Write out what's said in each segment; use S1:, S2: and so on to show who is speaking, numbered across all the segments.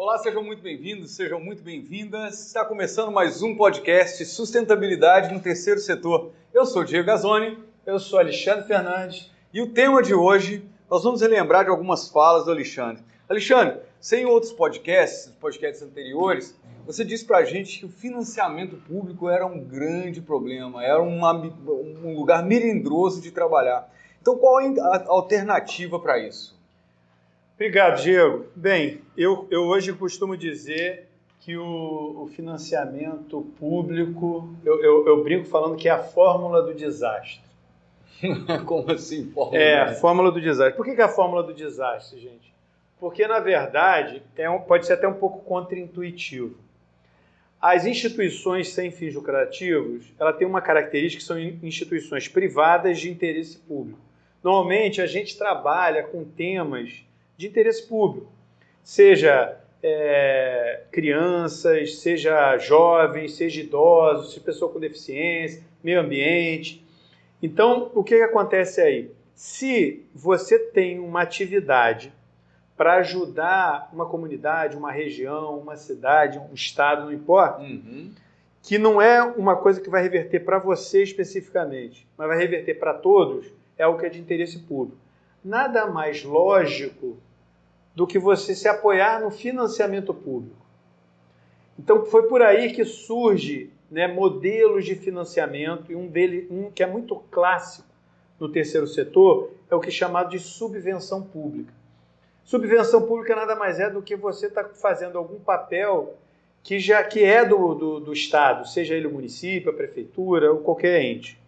S1: Olá, sejam muito bem-vindos, sejam muito bem-vindas. Está começando mais um podcast Sustentabilidade no Terceiro Setor. Eu sou Diego Gazzoni.
S2: Eu sou Alexandre Fernandes.
S1: E o tema de hoje, nós vamos relembrar de algumas falas do Alexandre. Alexandre, sem outros podcasts anteriores, você disse pra gente que o financiamento público era um grande problema, era um lugar melindroso de trabalhar. Então, qual é a alternativa para isso?
S2: Obrigado, Diego. Bem, eu hoje costumo dizer que o financiamento público, eu brinco falando que é a fórmula do desastre.
S1: Como assim, fórmula?
S2: A fórmula do desastre. Por que é a fórmula do desastre, gente? Porque, na verdade, pode ser até um pouco contraintuitivo. As instituições sem fins lucrativos, ela tem uma característica que são instituições privadas de interesse público. Normalmente, a gente trabalha com temas de interesse público, seja crianças, seja jovens, seja idosos, seja pessoa com deficiência, meio ambiente. Então, o que acontece aí? Se você tem uma atividade para ajudar uma comunidade, uma região, uma cidade, um estado, não importa, que não é uma coisa que vai reverter para você especificamente, mas vai reverter para todos, é algo que é de interesse público. Nada mais lógico do que você se apoiar no financiamento público. Então, foi por aí que surge, modelos de financiamento, e um que é muito clássico no terceiro setor é o que é chamado de subvenção pública. Subvenção pública nada mais é do que você estar fazendo algum papel que é do Estado, seja ele o município, a prefeitura ou qualquer ente.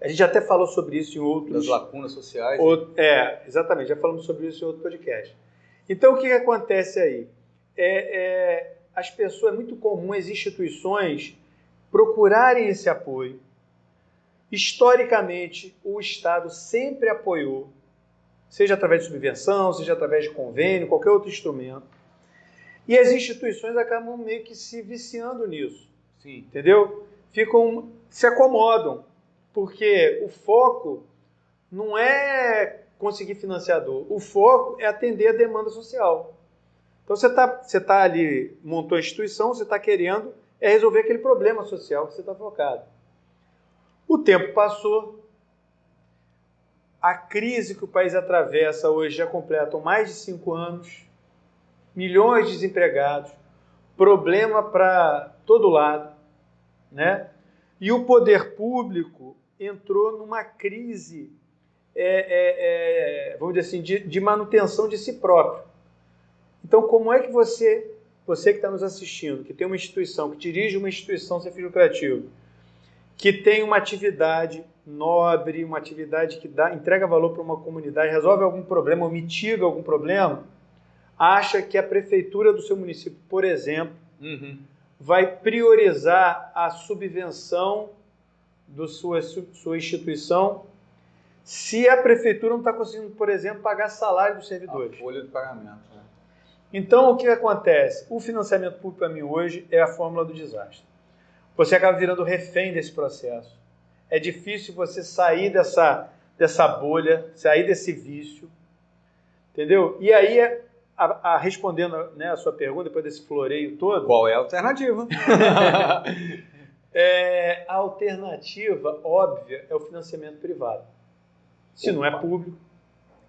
S2: A gente até falou sobre isso em outros...
S1: Das lacunas sociais.
S2: Exatamente, já falamos sobre isso em outro podcast. Então, o que acontece aí? As pessoas, é muito comum as instituições procurarem esse apoio. Historicamente, o Estado sempre apoiou, seja através de subvenção, seja através de convênio, qualquer outro instrumento. E as instituições acabam meio que se viciando nisso.
S1: Sim.
S2: Entendeu? Se acomodam, porque o foco não é conseguir financiador, o foco é atender a demanda social. Então você tá ali, montou a instituição, você está querendo resolver aquele problema social que você está focado. O tempo passou, a crise que o país atravessa hoje já completam mais de 5 anos, milhões de desempregados, problema para todo lado, né? E o poder público entrou numa crise, vamos dizer assim, de manutenção de si próprio. Então, como é que você que está nos assistindo, que tem uma instituição, que dirige uma instituição sem fins lucrativos, que tem uma atividade nobre, uma atividade que entrega valor para uma comunidade, resolve algum problema ou mitiga algum problema, acha que a prefeitura do seu município, por exemplo, vai priorizar a subvenção da sua instituição se a prefeitura não está conseguindo, por exemplo, pagar salário dos servidores.
S1: A folha de pagamento. Né?
S2: Então, o que acontece? O financiamento público, para mim, hoje, é a fórmula do desastre. Você acaba virando refém desse processo. É difícil você sair dessa bolha, sair desse vício, entendeu? E aí, respondendo, a sua pergunta, depois desse floreio todo...
S1: Qual é a alternativa?
S2: A alternativa óbvia é o financiamento privado. Se não é público,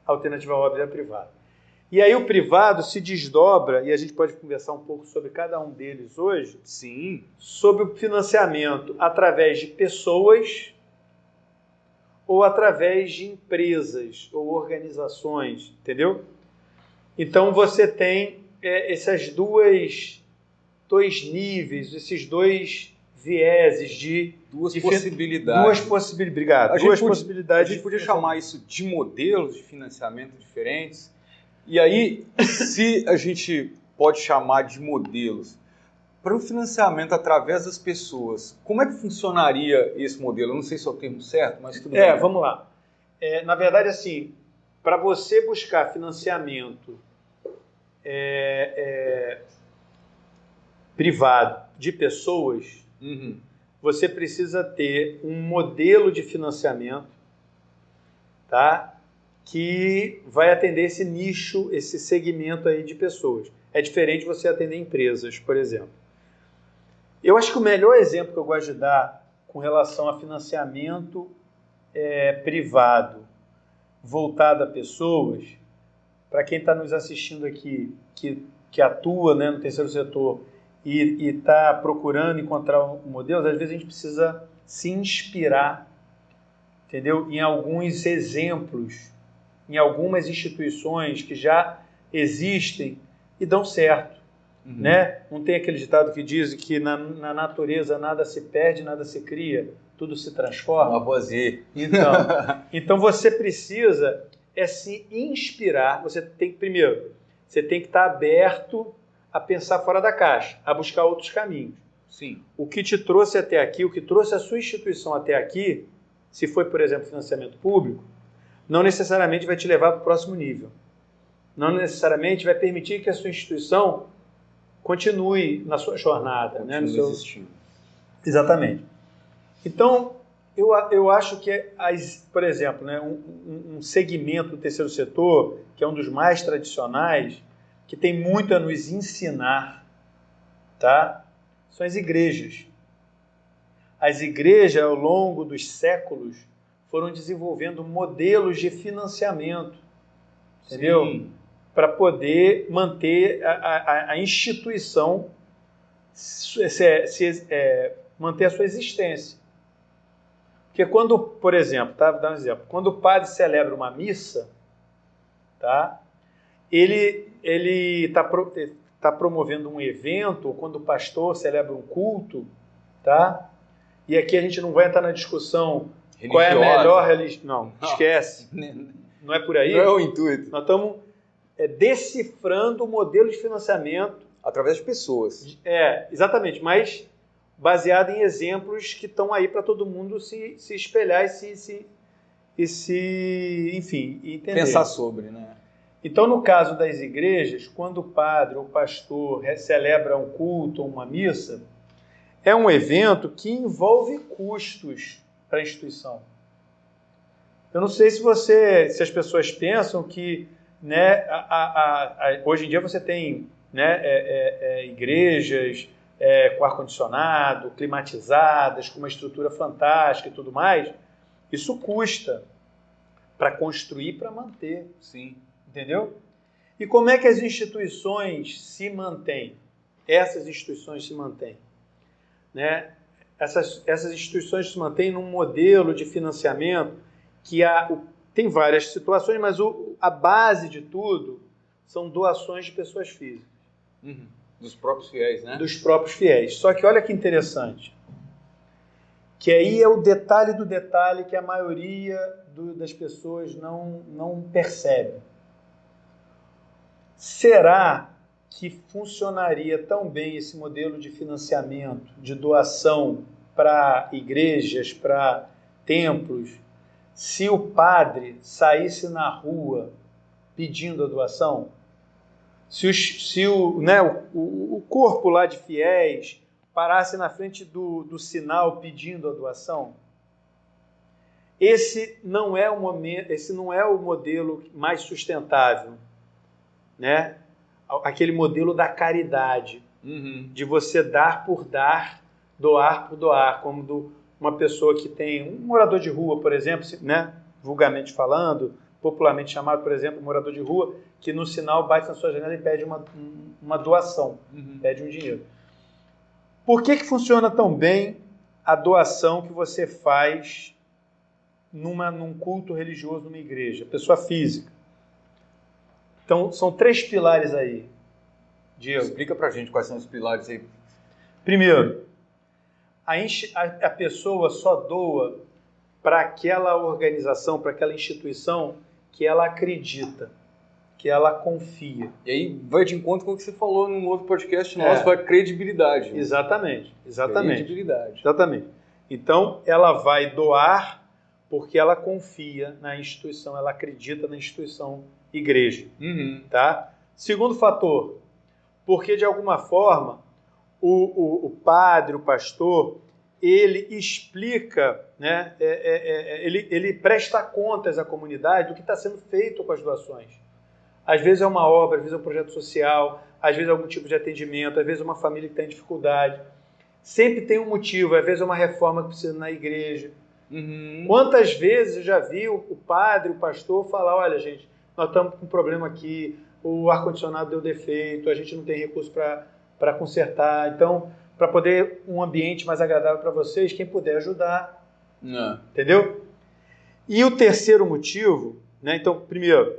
S2: a alternativa óbvia é privada. E aí o privado se desdobra, e a gente pode conversar um pouco sobre cada um deles hoje.
S1: Sim.
S2: Sobre o financiamento através de pessoas ou através de empresas ou organizações, entendeu? Então você tem esses dois níveis, esses dois vieses de...
S1: Duas possibilidades.
S2: Obrigado.
S1: A gente podia chamar isso de modelos de financiamento diferentes. E aí, se a gente pode chamar de modelos para o financiamento através das pessoas, como é que funcionaria esse modelo? Eu não sei se é o termo certo, mas tudo bem.
S2: Vamos lá. Na verdade, assim, para você buscar financiamento privado de pessoas, você precisa ter um modelo de financiamento, tá? Que vai atender esse nicho, esse segmento aí de pessoas. É diferente de você atender empresas, por exemplo. Eu acho que o melhor exemplo que eu gosto de dar com relação a financiamento privado voltado a pessoas, para quem está nos assistindo aqui, que atua, né, no terceiro setor e está procurando encontrar modelos, às vezes a gente precisa se inspirar, entendeu? Em alguns exemplos, em algumas instituições que já existem e dão certo. Né? Não tem aquele ditado que diz que na natureza nada se perde, nada se cria, tudo se transforma?
S1: Lavoisier.
S2: Então você precisa se inspirar. Primeiro, você tem que estar aberto a pensar fora da caixa, a buscar outros caminhos.
S1: Sim.
S2: O que te trouxe até aqui, o que trouxe a sua instituição até aqui, se foi, por exemplo, financiamento público, não necessariamente vai te levar para o próximo nível. Não necessariamente vai permitir que a sua instituição continue na sua jornada.
S1: Continue existindo.
S2: Exatamente. Então, eu acho que, por exemplo, né, um segmento do terceiro setor, que é um dos mais tradicionais, que tem muito a nos ensinar, tá? São as igrejas. As igrejas, ao longo dos séculos, foram desenvolvendo modelos de financiamento, entendeu? Para poder manter a instituição, manter a sua existência. Porque quando, por exemplo, tá? Vou dar um exemplo. Quando o padre celebra uma missa, tá? Ele está promovendo um evento, ou quando o pastor celebra um culto, tá? E aqui a gente não vai entrar na discussão religiosa. Qual é a melhor religião. Não, esquece. Não é por aí.
S1: Não é o intuito.
S2: Nós estamos decifrando o modelo de financiamento.
S1: Através de pessoas.
S2: Exatamente, mas baseado em exemplos que estão aí para todo mundo se espelhar e enfim, entender.
S1: Pensar sobre, né?
S2: Então, no caso das igrejas, quando o padre ou o pastor celebra um culto ou uma missa, é um evento que envolve custos para a instituição. Eu não sei se as pessoas pensam que, né, hoje em dia você tem, né, igrejas com ar-condicionado, climatizadas, com uma estrutura fantástica e tudo mais. Isso custa para construir e para manter.
S1: Sim.
S2: Entendeu? E como é que as instituições se mantêm? Essas instituições se mantêm, né? Essas instituições se mantêm num modelo de financiamento que tem várias situações, mas a base de tudo são doações de pessoas físicas.
S1: Dos próprios fiéis, né?
S2: Dos próprios fiéis. Só que olha que interessante, que aí é o detalhe do detalhe que a maioria das pessoas não percebe. Será que funcionaria tão bem esse modelo de financiamento, de doação para igrejas, para templos, se o padre saísse na rua pedindo a doação? Se o corpo lá de fiéis parasse na frente do sinal pedindo a doação? Esse não é o modelo mais sustentável, né? Aquele modelo da caridade, de você dar por dar, doar por doar, como uma pessoa que tem um morador de rua, por exemplo, né? Vulgarmente falando, popularmente chamado, por exemplo, morador de rua, que no sinal bate na sua janela e pede uma doação, pede um dinheiro. Por que funciona tão bem a doação que você faz num culto religioso, numa igreja? Pessoa física. Então, são 3 pilares aí, Diego.
S1: Explica pra gente quais são os pilares aí.
S2: Primeiro, a pessoa só doa para aquela organização, para aquela instituição que ela acredita, que ela confia.
S1: E aí vai de encontro com o que você falou num outro podcast nosso, a credibilidade. Né?
S2: Exatamente.
S1: Credibilidade.
S2: Exatamente. Então, ela vai doar porque ela confia na instituição, ela acredita na instituição igreja. Tá? Segundo fator, porque de alguma forma o padre, o pastor, ele explica, né, ele presta contas à comunidade do que está sendo feito com as doações. Às vezes é uma obra, às vezes é um projeto social, às vezes é algum tipo de atendimento, às vezes é uma família que está em dificuldade. Sempre tem um motivo, às vezes é uma reforma que precisa na igreja. Quantas vezes eu já vi o padre, o pastor falar, olha gente, nós estamos com um problema aqui, o ar-condicionado deu defeito, a gente não tem recurso para consertar, então, para poder um ambiente mais agradável para vocês, quem puder ajudar, entendeu? E o terceiro motivo, né? Então, primeiro,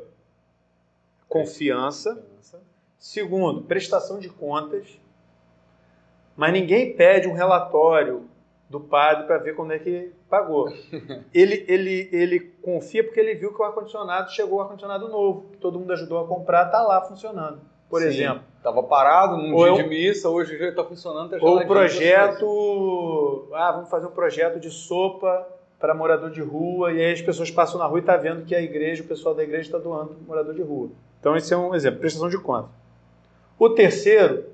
S2: confiança. Segundo, prestação de contas. Mas ninguém pede um relatório do padre para ver como é que pagou. Ele confia porque ele viu que o ar-condicionado chegou, o ar-condicionado novo, que todo mundo ajudou a comprar, está lá funcionando, por exemplo.
S1: Estava parado num dia de missa, hoje já está funcionando. Tá
S2: ou o projeto, vamos fazer um projeto de sopa para morador de rua, e aí as pessoas passam na rua e estão vendo que a igreja, o pessoal da igreja está doando para morador de rua. Então esse é um exemplo, prestação de conta. O terceiro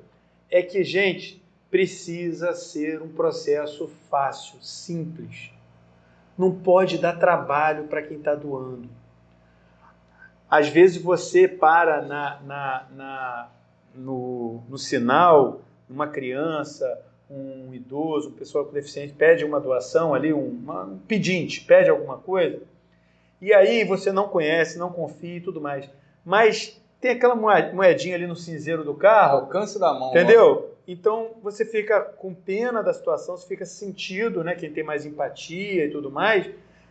S2: é que, gente, precisa ser um processo fácil, simples. Não pode dar trabalho para quem está doando. Às vezes você para no sinal, uma criança, um idoso, uma pessoa com deficiência, pede uma doação ali, um pedinte, pede alguma coisa, e aí você não conhece, não confia e tudo mais. Mas tem aquela moedinha ali no cinzeiro do carro.
S1: Alcance da mão.
S2: Entendeu? Ó. Então você fica com pena da situação, você fica sentido, né? Quem tem mais empatia e tudo mais,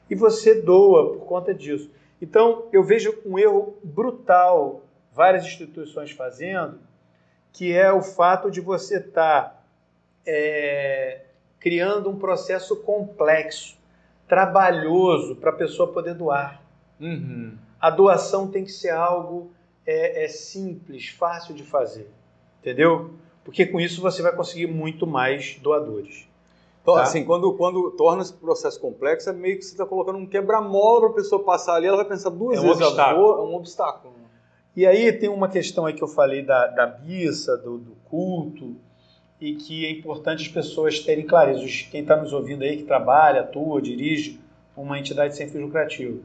S2: e você doa por conta disso. Então eu vejo um erro brutal, várias instituições fazendo, que é o fato de você estar criando um processo complexo, trabalhoso para a pessoa poder doar. A doação tem que ser algo simples, fácil de fazer, entendeu? Porque com isso você vai conseguir muito mais doadores.
S1: Então, tá? Assim, quando torna esse processo complexo, é meio que você está colocando um quebra-mola para a pessoa passar ali, ela vai pensar duas vezes. É um obstáculo.
S2: E aí tem uma questão aí que eu falei da missa, do culto, e que é importante as pessoas terem clareza. Quem está nos ouvindo aí, que trabalha, atua, dirige uma entidade sem fins lucrativos.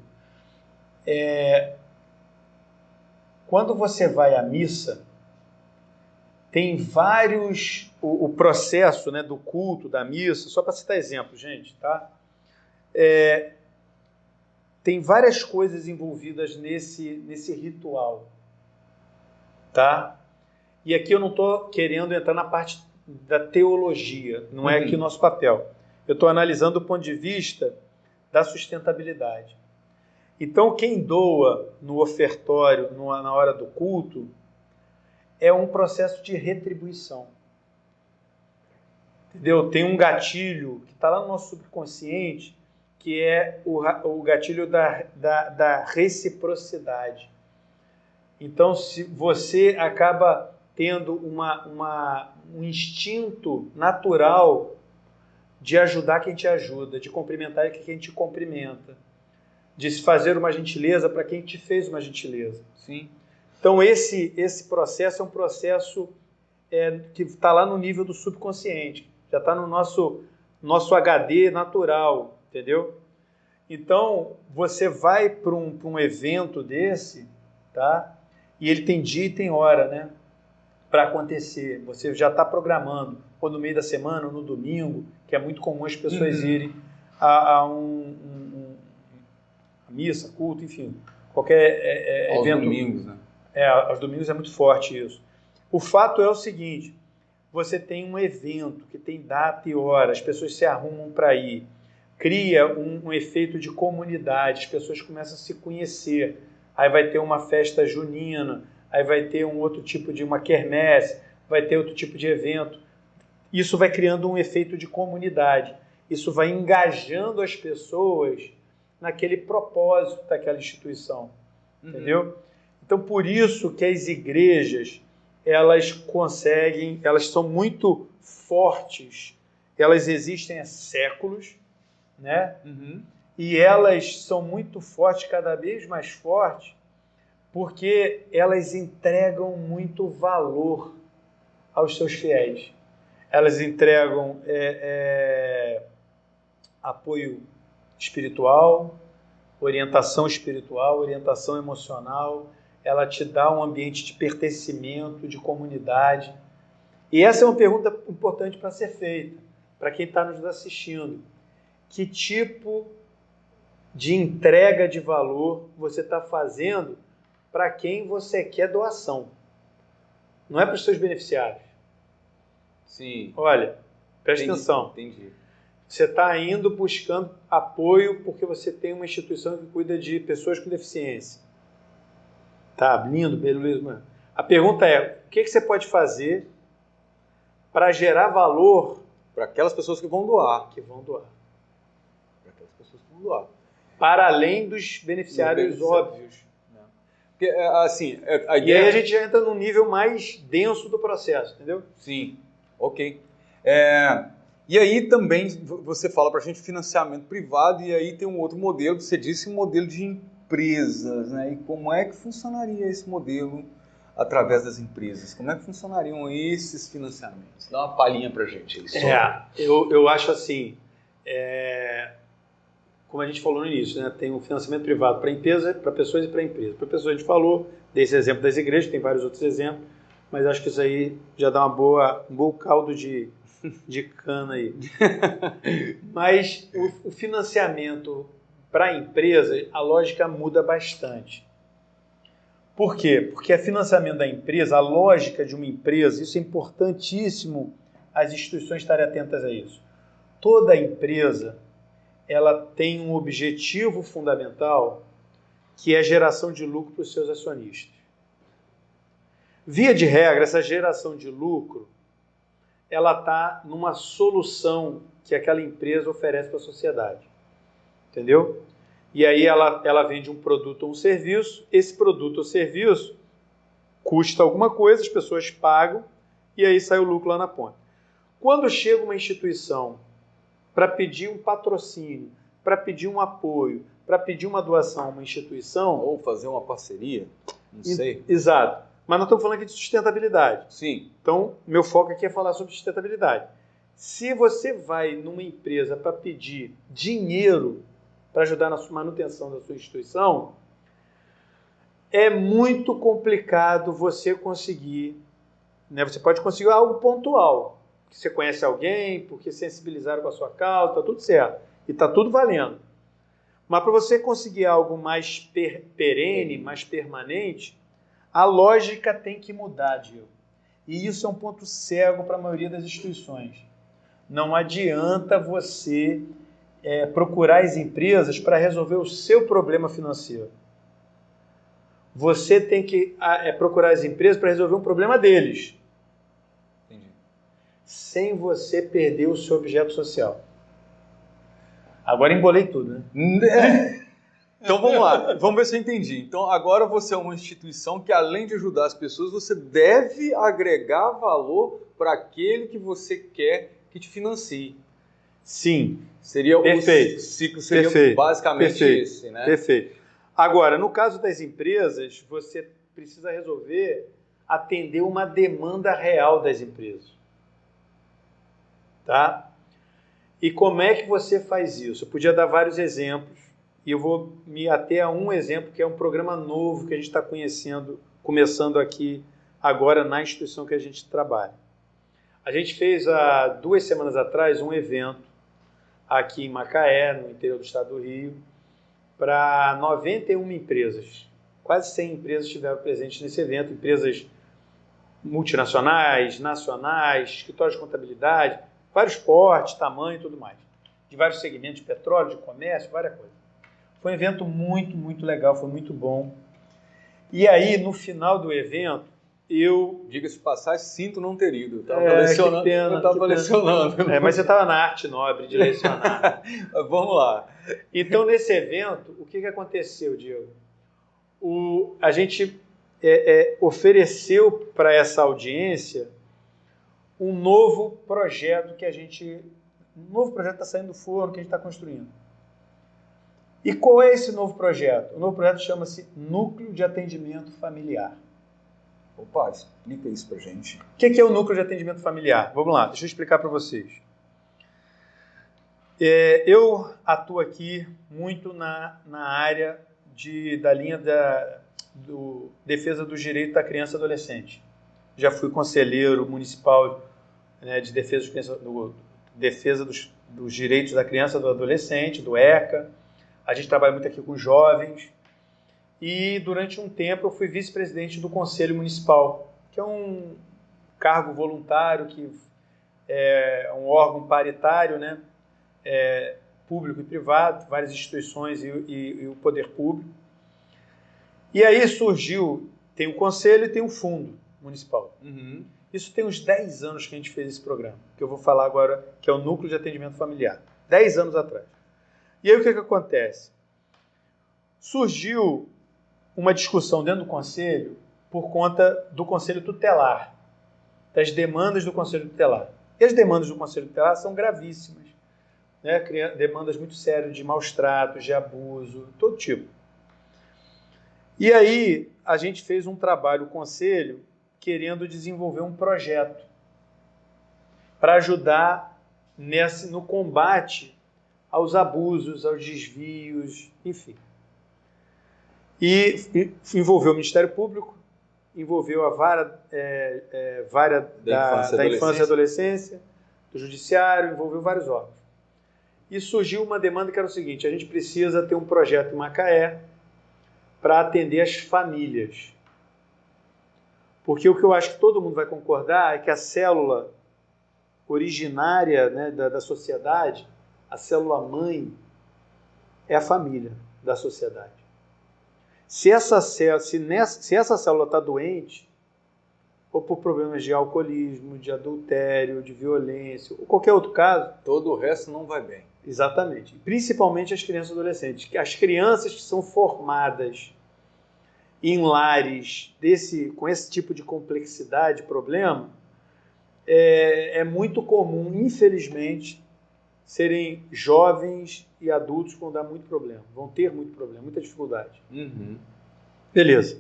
S2: Quando você vai à missa, tem vários... O processo, né, do culto, da missa, só para citar exemplo, gente, tá? Tem várias coisas envolvidas nesse ritual, tá? E aqui eu não estou querendo entrar na parte da teologia, não é aqui o nosso papel. Eu estou analisando do ponto de vista da sustentabilidade. Então, quem doa no ofertório, na hora do culto, é um processo de retribuição. Entendeu? Tem um gatilho que está lá no nosso subconsciente, que é o gatilho da reciprocidade. Então, se você acaba tendo um instinto natural de ajudar quem te ajuda, de cumprimentar quem te cumprimenta, de se fazer uma gentileza para quem te fez uma gentileza.
S1: Sim.
S2: Então, esse processo é um processo que está lá no nível do subconsciente, já está no nosso HD natural, entendeu? Então, você vai para um evento desse, tá? E ele tem dia e tem hora, né? Para acontecer. Você já está programando, ou no meio da semana, ou no domingo, que é muito comum as pessoas irem a missa, culto, enfim, qualquer
S1: aos
S2: evento.
S1: Aos domingos, né?
S2: Aos domingos é muito forte isso. O fato é o seguinte, você tem um evento que tem data e hora, as pessoas se arrumam para ir, cria um efeito de comunidade, as pessoas começam a se conhecer, aí vai ter uma festa junina, aí vai ter um outro tipo de uma quermesse, vai ter outro tipo de evento. Isso vai criando um efeito de comunidade, isso vai engajando as pessoas naquele propósito daquela instituição, entendeu? Então, por isso que as igrejas, elas são muito fortes, elas existem há séculos, né? E elas são muito fortes, cada vez mais fortes, porque elas entregam muito valor aos seus fiéis. Elas entregam apoio espiritual, orientação emocional, ela te dá um ambiente de pertencimento, de comunidade. E essa é uma pergunta importante para ser feita, para quem está nos assistindo. Que tipo de entrega de valor você está fazendo para quem você quer doação? Não é para os seus beneficiários.
S1: Sim.
S2: Olha, presta atenção.
S1: Entendi.
S2: Você está indo buscando apoio porque você tem uma instituição que cuida de pessoas com deficiência. Tá, lindo, beleza. A pergunta é, o que você pode fazer para gerar valor
S1: para aquelas pessoas que vão doar.
S2: Que vão doar.
S1: Para aquelas pessoas que vão doar.
S2: Para além dos beneficiários óbvios.
S1: Porque, assim, a
S2: ideia... E aí a gente já entra num nível mais denso do processo, entendeu?
S1: Sim, ok. E aí também você fala para a gente financiamento privado, e aí tem um outro modelo, você disse um modelo de empresas, né? E como é que funcionaria esse modelo através das empresas? Como é que funcionariam esses financiamentos? Dá uma palhinha para a gente aí.
S2: Eu acho assim, como a gente falou no início, né? Tem um financiamento privado para empresa, para pessoas e para empresa. Para pessoas a gente falou, desse exemplo das igrejas, tem vários outros exemplos, mas acho que isso aí já dá um bom caldo de cana aí. Mas o financiamento para a empresa, a lógica muda bastante. Por quê? Porque o financiamento da empresa, a lógica de uma empresa, isso é importantíssimo as instituições estarem atentas a isso. Toda empresa, ela tem um objetivo fundamental, que é a geração de lucro para os seus acionistas. Via de regra, essa geração de lucro, ela está numa solução que aquela empresa oferece para a sociedade. Entendeu? E aí ela vende um produto ou um serviço, esse produto ou serviço custa alguma coisa, as pessoas pagam, e aí sai o lucro lá na ponta. Quando chega uma instituição para pedir um patrocínio, para pedir um apoio, para pedir uma doação a uma instituição...
S1: Ou fazer uma parceria, não sei.
S2: Exato. Mas nós estamos falando aqui de sustentabilidade.
S1: Sim.
S2: Então, meu foco aqui é falar sobre sustentabilidade. Se você vai numa empresa para pedir dinheiro para ajudar na manutenção da sua instituição, é muito complicado você conseguir, né? Você pode conseguir algo pontual, que você conhece alguém, porque sensibilizaram com a sua causa, está tudo certo, e está tudo valendo. Mas para você conseguir algo mais perene, mais permanente, a lógica tem que mudar, Diego. E isso é um ponto cego para a maioria das instituições. Não adianta você procurar as empresas para resolver o seu problema financeiro. Você tem que procurar as empresas para resolver um problema deles.
S1: Entendi.
S2: Sem você perder o seu objeto social. Agora embolei tudo, né?
S1: Então vamos lá, vamos ver se eu entendi. Então agora você é uma instituição que, além de ajudar as pessoas, você deve agregar valor para aquele que você quer que te financie.
S2: Sim.
S1: Seria
S2: perfeito.
S1: O ciclo seria
S2: perfeito.
S1: basicamente
S2: perfeito.
S1: esse, né?
S2: Perfeito. Agora, no caso das empresas, você precisa resolver atender uma demanda real das empresas. Tá? E como é que você faz isso? Eu podia dar vários exemplos, e eu vou me ater a um exemplo, que é um programa novo que a gente está começando aqui agora na instituição que a gente trabalha. A gente fez há 2 semanas atrás um evento aqui em Macaé, no interior do estado do Rio, para 91 empresas. Quase 100 empresas estiveram presentes nesse evento, empresas multinacionais, nacionais, escritórios de contabilidade, vários portes, tamanho e tudo mais. De vários segmentos, de petróleo, de comércio, várias coisas. Foi um evento muito, muito legal, foi muito bom. E aí, no final do evento,
S1: diga-se de passagem, sinto não ter ido.
S2: Que pena.
S1: Eu estava lecionando.
S2: Mas você estava na arte nobre de lecionar.
S1: Vamos lá.
S2: Então, nesse evento, o que aconteceu, Diego? A gente ofereceu para essa audiência um novo projeto Um novo projeto está saindo do forno, que a gente está construindo. E qual é esse novo projeto? O novo projeto chama-se Núcleo de Atendimento Familiar.
S1: Opa, explica isso pra gente.
S2: O que é o Núcleo de Atendimento Familiar? Vamos lá, deixa eu explicar para vocês. Eu atuo aqui muito na área da linha defesa dos direitos da criança e adolescente. Já fui conselheiro municipal, né, de defesa dos direitos da criança e do adolescente, do ECA. A gente trabalha muito aqui com jovens. E durante um tempo eu fui vice-presidente do Conselho Municipal, que é um cargo voluntário, que é um órgão paritário, né? Público e privado, várias instituições e o poder público. E aí surgiu, tem o conselho e tem o fundo municipal.
S1: Uhum.
S2: Isso tem uns 10 anos que a gente fez esse programa, que eu vou falar agora, que é o Núcleo de Atendimento Familiar. 10 anos atrás. E aí o que acontece? Surgiu uma discussão dentro do conselho por conta do conselho tutelar, das demandas do conselho tutelar. E as demandas do conselho tutelar são gravíssimas, né? Demandas muito sérias de maus tratos, de abuso, todo tipo. E aí a gente fez um trabalho, o conselho, querendo desenvolver um projeto para ajudar no combate aos abusos, aos desvios, enfim. E envolveu o Ministério Público, envolveu a vara da infância e adolescência, do Judiciário, envolveu vários órgãos. E surgiu uma demanda que era o seguinte: a gente precisa ter um projeto em Macaé para atender as famílias. Porque o que eu acho que todo mundo vai concordar é que a célula originária, né, da sociedade, a célula mãe, é a família da sociedade. Se essa célula está doente, ou por problemas de alcoolismo, de adultério, de violência, ou qualquer outro caso...
S1: todo o resto não vai bem.
S2: Exatamente. Principalmente as crianças e adolescentes. As crianças que são formadas em lares com esse tipo de complexidade, problema, é muito comum, infelizmente, serem jovens e adultos que vão dar muito problema, vão ter muito problema, muita dificuldade.
S1: Uhum.
S2: Beleza.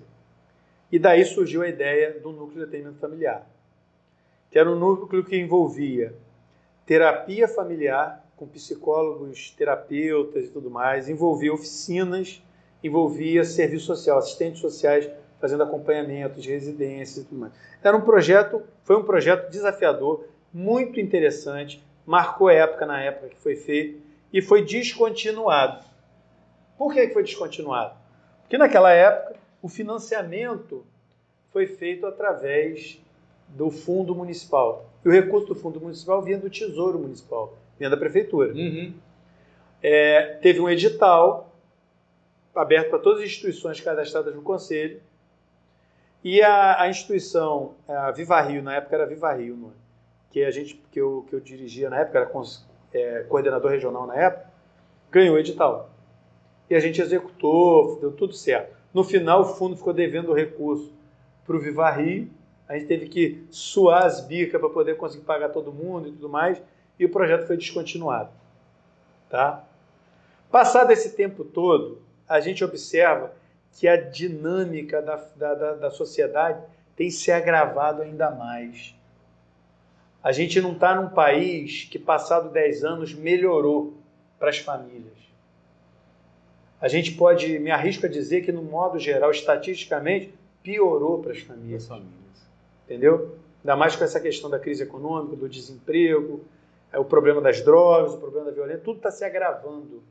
S2: E daí surgiu a ideia do núcleo de atendimento familiar, que era um núcleo que envolvia terapia familiar, com psicólogos, terapeutas e tudo mais, envolvia oficinas, envolvia serviço social, assistentes sociais fazendo acompanhamento de residências e tudo mais. Foi um projeto desafiador, muito interessante, marcou época na época que foi feito e foi descontinuado. Por que foi descontinuado? Porque naquela época o financiamento foi feito através do fundo municipal. E o recurso do fundo municipal vinha do Tesouro Municipal, vinha da prefeitura.
S1: Uhum.
S2: Teve um edital aberto para todas as instituições cadastradas no conselho, e a instituição, a Viva Rio, na época era Viva Rio, não é? que eu dirigia na época, era coordenador regional na época, ganhou o edital. E a gente executou, deu tudo certo. No final, o fundo ficou devendo o recurso para o Viva Rio, a gente teve que suar as bicas para poder conseguir pagar todo mundo e tudo mais, e o projeto foi descontinuado. Tá? Passado esse tempo todo, a gente observa que a dinâmica da sociedade tem se agravado ainda mais. A gente não está num país que, passado 10 anos, melhorou para as famílias. A gente me arrisco a dizer que, no modo geral, estatisticamente, piorou para as famílias. Entendeu? Ainda mais com essa questão da crise econômica, do desemprego, o problema das drogas, o problema da violência, tudo está se agravando.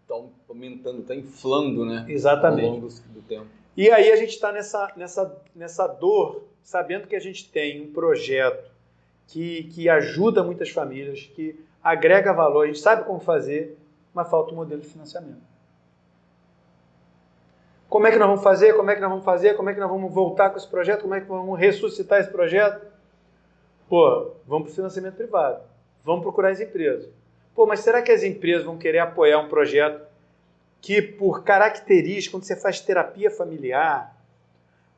S1: Está aumentando, está inflando, né?
S2: Exatamente.
S1: Ao longo do tempo.
S2: E aí a gente está nessa dor, sabendo que a gente tem um projeto que ajuda muitas famílias, que agrega valor, a gente sabe como fazer, mas falta um modelo de financiamento. Como é que nós vamos fazer? Como é que nós vamos fazer? Como é que nós vamos voltar com esse projeto? Como é que vamos ressuscitar esse projeto? Vamos para o financiamento privado. Vamos procurar as empresas. Mas será que as empresas vão querer apoiar um projeto que, por característica, quando você faz terapia familiar,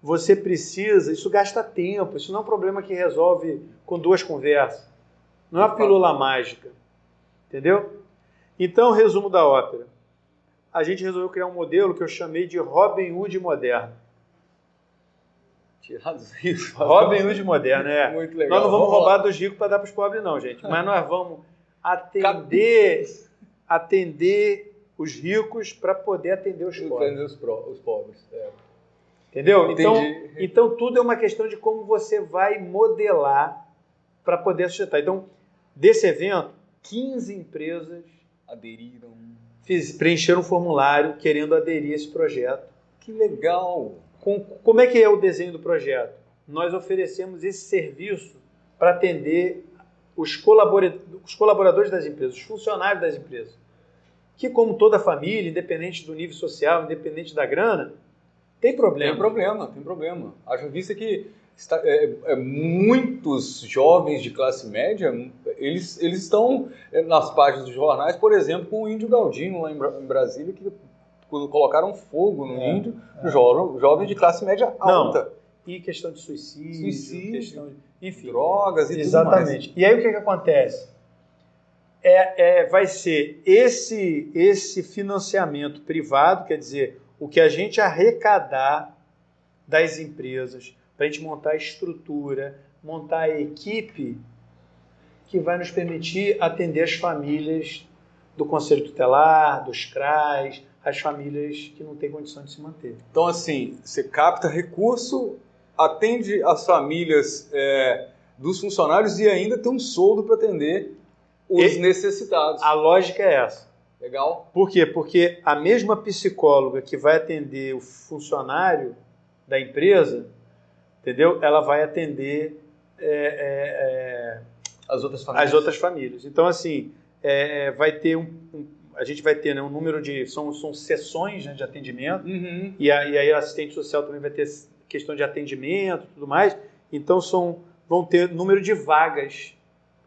S2: você precisa, isso gasta tempo, isso não é um problema que resolve com 2 conversas. Não é uma pílula mágica. Entendeu? Então, resumo da ópera. A gente resolveu criar um modelo que eu chamei de Robin Hood moderno.
S1: Tirados ricos.
S2: Robin Hood moderno,
S1: Muito legal.
S2: Nós não vamos roubar dos ricos para dar para os pobres, não, gente. Mas nós vamos atender os ricos para poder atender os pobres.
S1: Atender os pobres.
S2: Entendeu?
S1: Entendi.
S2: Então tudo é uma questão de como você vai modelar para poder sustentar. Então, desse evento, 15 empresas
S1: Aderiram.
S2: preencheram um formulário querendo aderir a esse projeto.
S1: Que legal!
S2: Como é que é o desenho do projeto? Nós oferecemos esse serviço para atender os colaboradores das empresas, os funcionários das empresas, que como toda família, independente do nível social, independente da grana, tem problema.
S1: Tem problema. Haja vista que muitos jovens de classe média, eles estão nas páginas dos jornais, por exemplo, com o Índio Galdino lá em Brasília, que quando colocaram fogo no índio, jovem de classe média alta.
S2: Não. E questão de suicídio, questão de, enfim,
S1: drogas e
S2: exatamente.
S1: tudo mais.
S2: E aí o que acontece? Vai ser esse financiamento privado, quer dizer, o que a gente arrecadar das empresas para a gente montar a estrutura, montar a equipe que vai nos permitir atender as famílias do Conselho Tutelar, dos CRAs, as famílias que não têm condição de se manter.
S1: Então, assim, você capta recurso, atende as famílias dos funcionários e ainda tem um soldo para atender os necessitados.
S2: A lógica é essa.
S1: Legal.
S2: Por quê? Porque a mesma psicóloga que vai atender o funcionário da empresa, entendeu? Ela vai atender
S1: as outras famílias.
S2: Então, assim, vai ter a gente vai ter, né, um número de... São sessões, né, de atendimento.
S1: Uhum.
S2: E aí a assistente social também vai ter questão de atendimento e tudo mais. Então, vão ter número de vagas.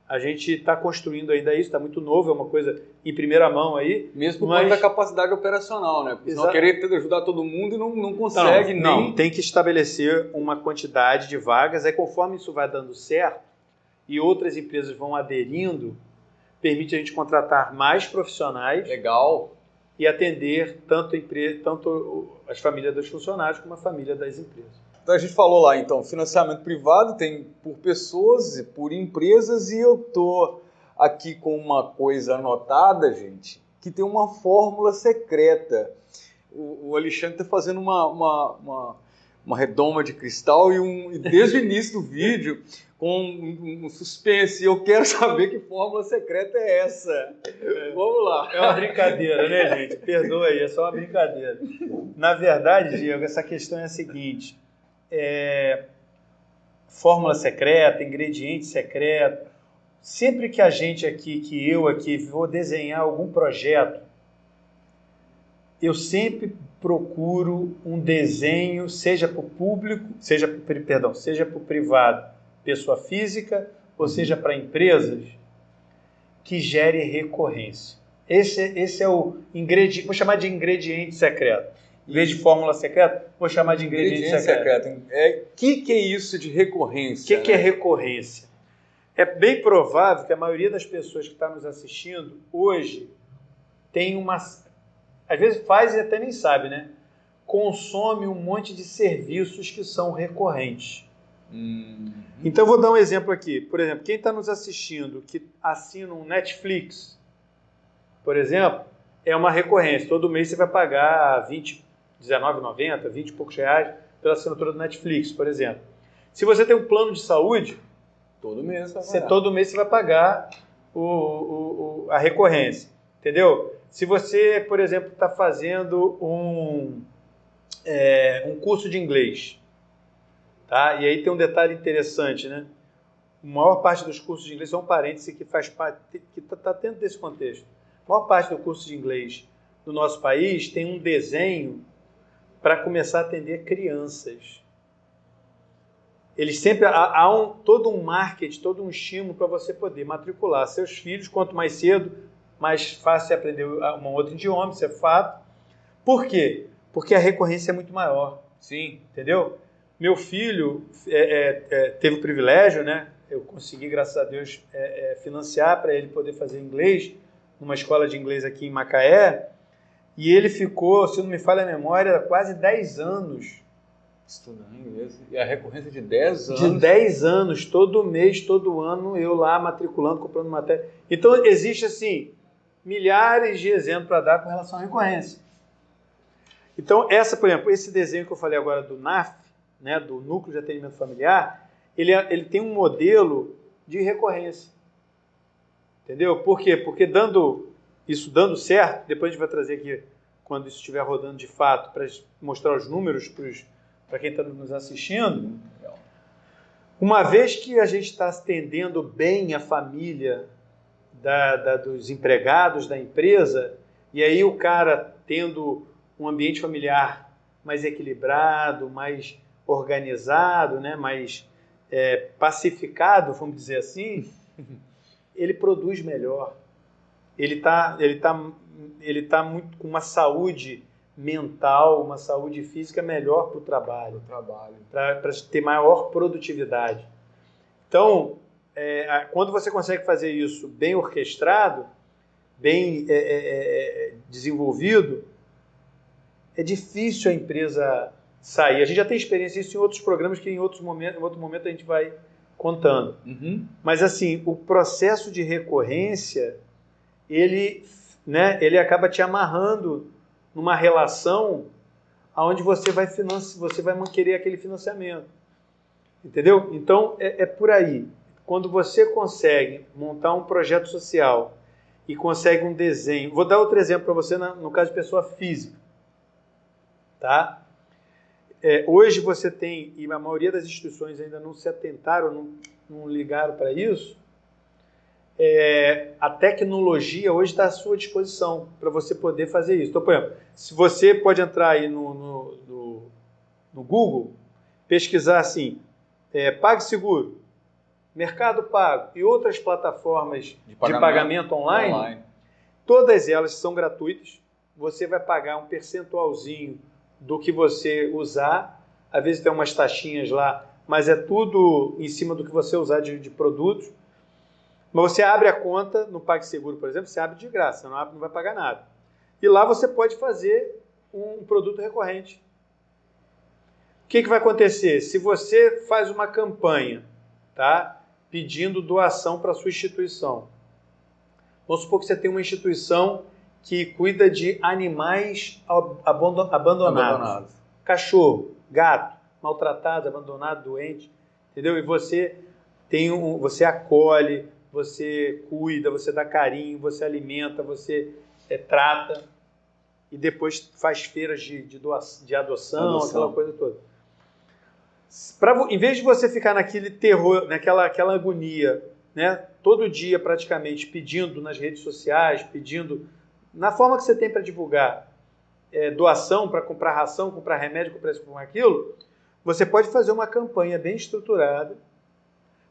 S2: A gente está construindo ainda isso, está muito novo, é uma coisa em primeira mão aí.
S1: Mesmo por conta da capacidade operacional, né? Porque senão querer ajudar todo mundo e não consegue nem...
S2: Não, tem que estabelecer uma quantidade de vagas, aí conforme isso vai dando certo e outras empresas vão aderindo, permite a gente contratar mais profissionais.
S1: Legal.
S2: E atender tanto as famílias dos funcionários como a família das empresas.
S1: Então a gente falou lá, então, financiamento privado tem por pessoas e por empresas, e eu tô aqui com uma coisa anotada, gente, que tem uma fórmula secreta. O Alexandre está fazendo uma redoma de cristal e desde o início do vídeo com um suspense. Eu quero saber que fórmula secreta é essa. Vamos lá.
S2: É uma brincadeira, né, gente? Perdoa aí, é só uma brincadeira. Na verdade, Diego, essa questão é a seguinte. Fórmula secreta, ingrediente secreto. Sempre que eu aqui vou desenhar algum projeto, eu sempre procuro um desenho, seja para o público, seja para o privado, pessoa física, ou seja para empresas, que gere recorrência. Esse é o ingrediente, vou chamar de ingrediente secreto. Em vez de fórmula secreta, vou chamar de ingrediente secreto.
S1: O que é isso de recorrência?
S2: O que é recorrência? É bem provável que a maioria das pessoas que está nos assistindo hoje tem às vezes faz e até nem sabe, né? Consome um monte de serviços que são recorrentes. Então, eu vou dar um exemplo aqui. Por exemplo, quem está nos assistindo que assina um Netflix, por exemplo, é uma recorrência. Todo mês você vai pagar R$19,90, 20 e poucos reais pela assinatura do Netflix, por exemplo. Se você tem um plano de saúde, todo mês você vai pagar a recorrência. Entendeu? Se você, por exemplo, está fazendo um curso de inglês, tá? E aí tem um detalhe interessante, né? A maior parte dos cursos de inglês, são um parêntese que faz parte, que está dentro desse contexto. A maior parte do curso de inglês do nosso país tem um desenho para começar a atender crianças. Eles sempre há todo um marketing, todo um estímulo para você poder matricular seus filhos. Quanto mais cedo, mais fácil é aprender um outro idioma, isso é fato. Por quê? Porque a recorrência é muito maior.
S1: Sim.
S2: Entendeu? Meu filho teve o privilégio, né? Eu consegui, graças a Deus, financiar para ele poder fazer inglês numa escola de inglês aqui em Macaé. E ele ficou, se não me falha a memória, quase 10 anos.
S1: Estudando inglês. E a recorrência de 10 anos?
S2: De 10 anos, todo mês, todo ano, eu lá matriculando, comprando matéria. Então, existe, assim, milhares de exemplos para dar com relação à recorrência. Então, por exemplo, esse desenho que eu falei agora do NAF, né, do Núcleo de Atendimento Familiar, ele tem um modelo de recorrência. Entendeu? Por quê? Porque dando certo, depois a gente vai trazer aqui, quando isso estiver rodando de fato, para mostrar os números para quem está nos assistindo. Uma vez que a gente está atendendo bem a família dos empregados da empresa, e aí o cara tendo um ambiente familiar mais equilibrado, mais organizado, né, mais pacificado, vamos dizer assim, ele produz melhor. Ele tá muito com uma saúde mental, uma saúde física melhor para o trabalho. Para ter maior produtividade. Então, quando você consegue fazer isso bem orquestrado, bem desenvolvido, é difícil a empresa sair. A gente já tem experiência disso em outros programas que em outro momento a gente vai contando.
S1: Uhum.
S2: Mas assim, o processo de recorrência, ele acaba te amarrando numa relação onde você vai querer aquele financiamento. Entendeu? Então, é por aí. Quando você consegue montar um projeto social e consegue um desenho... Vou dar outro exemplo para você no caso de pessoa física. Tá? Hoje você tem, e a maioria das instituições ainda não se atentaram, não ligaram para isso, a tecnologia hoje está à sua disposição para você poder fazer isso. Então, por exemplo, se você pode entrar aí no Google, pesquisar assim, PagSeguro, Mercado Pago e outras plataformas de pagamento online, todas elas são gratuitas. Você vai pagar um percentualzinho do que você usar. Às vezes tem umas taxinhas lá, mas é tudo em cima do que você usar de produtos. Mas você abre a conta no PagSeguro, por exemplo, você abre de graça, não vai pagar nada. E lá você pode fazer um produto recorrente. O que vai acontecer? Se você faz uma campanha, tá, pedindo doação para a sua instituição, vamos supor que você tem uma instituição que cuida de animais abandonados. Cachorro, gato, maltratado, abandonado, doente, entendeu? E você você acolhe, você cuida, você dá carinho, você alimenta, você trata e depois faz feiras de adoção, aquela coisa toda. Em vez de você ficar naquele terror, naquela agonia, né, todo dia praticamente pedindo nas redes sociais, pedindo na forma que você tem para divulgar doação, para comprar ração, comprar remédio, comprar isso, comprar aquilo, você pode fazer uma campanha bem estruturada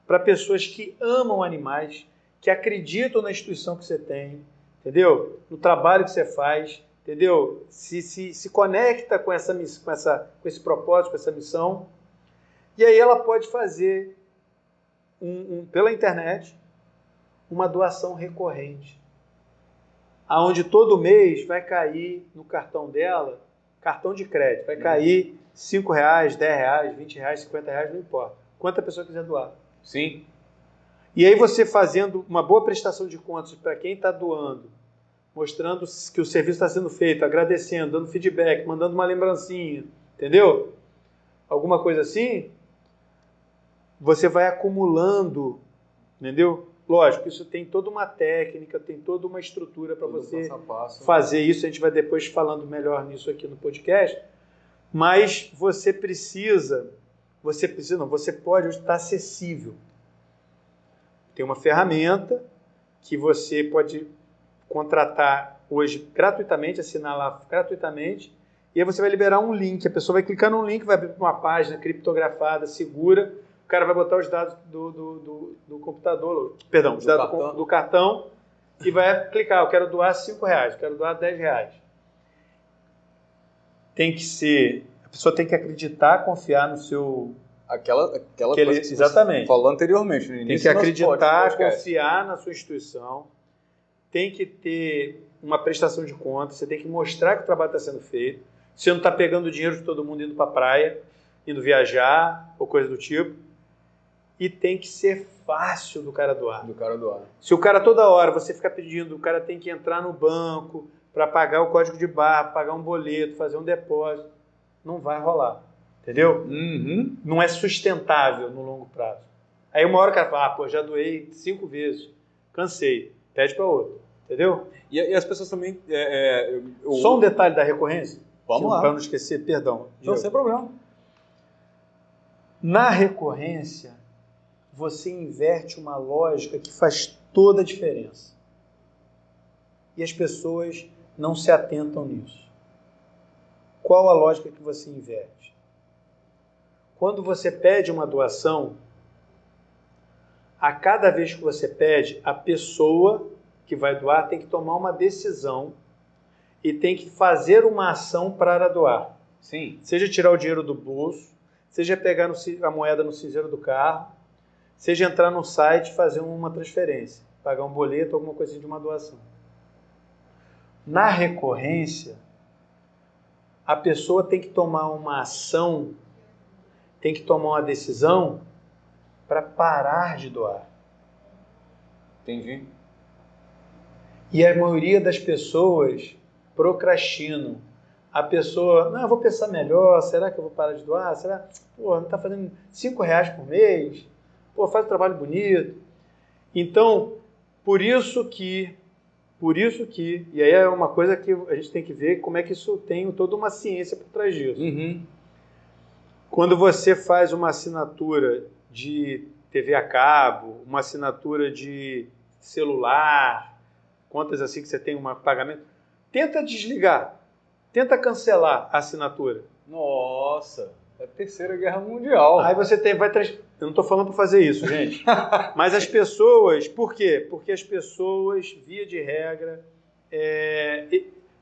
S2: para pessoas que amam animais, que acreditam na instituição que você tem, entendeu? No trabalho que você faz, entendeu? Se conecta com esse propósito, com essa missão. E aí ela pode fazer, pela internet, uma doação recorrente, aonde todo mês vai cair no cartão dela, cartão de crédito, vai cair R$5, R$10, R$20, R$50, não importa. Quanto a pessoa quiser doar.
S1: Sim.
S2: E aí você fazendo uma boa prestação de contas para quem está doando, mostrando que o serviço está sendo feito, agradecendo, dando feedback, mandando uma lembrancinha, entendeu? Alguma coisa assim, você vai acumulando, entendeu? Lógico, isso tem toda uma técnica, tem toda uma estrutura para você
S1: passo a passo,
S2: fazer isso. A gente vai depois falando melhor nisso aqui no podcast. Mas você pode estar acessível. Tem uma ferramenta que você pode contratar hoje gratuitamente, assinar lá gratuitamente, e aí você vai liberar um link. A pessoa vai clicar num link, vai abrir uma página criptografada, segura. O cara vai botar os dados do computador, perdão, os dados do cartão e vai clicar, eu quero doar R$5, eu quero doar R$10. A pessoa tem que acreditar, confiar no seu...
S1: Aquela coisa que
S2: exatamente.
S1: Você falou anteriormente, no início.
S2: Tem que acreditar, confiar na sua instituição, tem que ter uma prestação de contas, você tem que mostrar que o trabalho está sendo feito, você não está pegando o dinheiro de todo mundo indo para a praia, indo viajar ou coisa do tipo. E tem que ser fácil do cara doar.
S1: Do cara doar.
S2: Se o cara toda hora você ficar pedindo, o cara tem que entrar no banco para pagar o código de barra, pagar um boleto, fazer um depósito. Não vai rolar, entendeu?
S1: Uhum.
S2: Não é sustentável no longo prazo. Aí uma hora o cara fala, já doei 5 vezes, cansei, pede para outro, entendeu?
S1: E as pessoas também...
S2: Só um detalhe da recorrência,
S1: Vamos lá.
S2: para não esquecer, perdão.
S1: Não, sem problema.
S2: Na recorrência, você inverte uma lógica que faz toda a diferença. E as pessoas não se atentam nisso. Qual a lógica que você inverte? Quando você pede uma doação, a cada vez que você pede, a pessoa que vai doar tem que tomar uma decisão e tem que fazer uma ação para doar.
S1: Sim.
S2: Seja tirar o dinheiro do bolso, seja pegar a moeda no cinzeiro do carro, seja entrar no site e fazer uma transferência, pagar um boleto, alguma coisa de uma doação. Na recorrência, a pessoa tem que tomar uma ação, tem que tomar uma decisão para parar de doar.
S1: Entendi.
S2: E a maioria das pessoas procrastinam. A pessoa, não, eu vou pensar melhor, será que eu vou parar de doar? Será? Pô, não está fazendo R$5 por mês? Pô, faz um trabalho bonito. Então, por isso que, e aí é uma coisa que a gente tem que ver como é que isso tem toda uma ciência por trás disso.
S1: Uhum.
S2: Quando você faz uma assinatura de TV a cabo, uma assinatura de celular, contas assim que você tem um pagamento, tenta desligar, tenta cancelar a assinatura.
S1: Nossa, é a Terceira Guerra Mundial.
S2: Aí você eu não estou falando para fazer isso, gente. Mas as pessoas, por quê? Porque as pessoas, via de regra,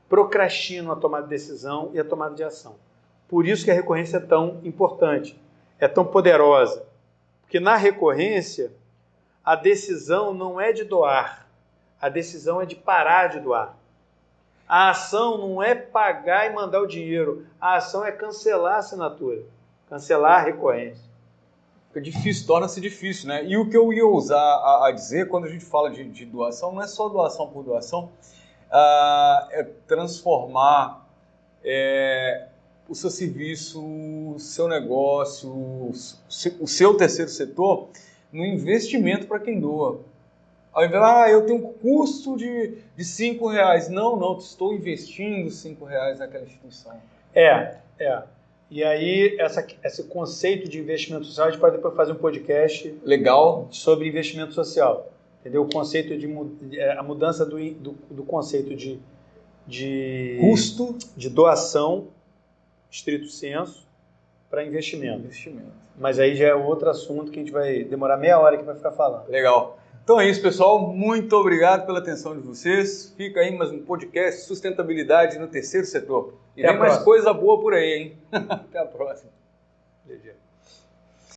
S2: procrastinam a tomada de decisão e a tomada de ação. Por isso que a recorrência é tão importante, é tão poderosa. Porque na recorrência, a decisão não é de doar, a decisão é de parar de doar. A ação não é pagar e mandar o dinheiro, a ação é cancelar a assinatura, cancelar a recorrência.
S1: Fica difícil, torna-se difícil, né? E o que eu ia usar a dizer quando a gente fala de doação, não é só doação por doação, é transformar o seu serviço, o seu negócio, o seu terceiro setor no investimento para quem doa. Ao invés, eu tenho um custo de R$5. Não, estou investindo R$5 naquela instituição.
S2: E aí, esse conceito de investimento social, a gente pode depois fazer um podcast
S1: legal
S2: sobre investimento social. Entendeu? O conceito a mudança do conceito de
S1: custo,
S2: de doação, estrito senso, para investimento. Mas aí já é outro assunto que a gente vai demorar meia hora que vai ficar falando.
S1: Legal. Então é isso, pessoal. Muito obrigado pela atenção de vocês. Fica aí mais um podcast Sustentabilidade no Terceiro Setor. E tem mais coisa boa por aí, hein? Até a próxima.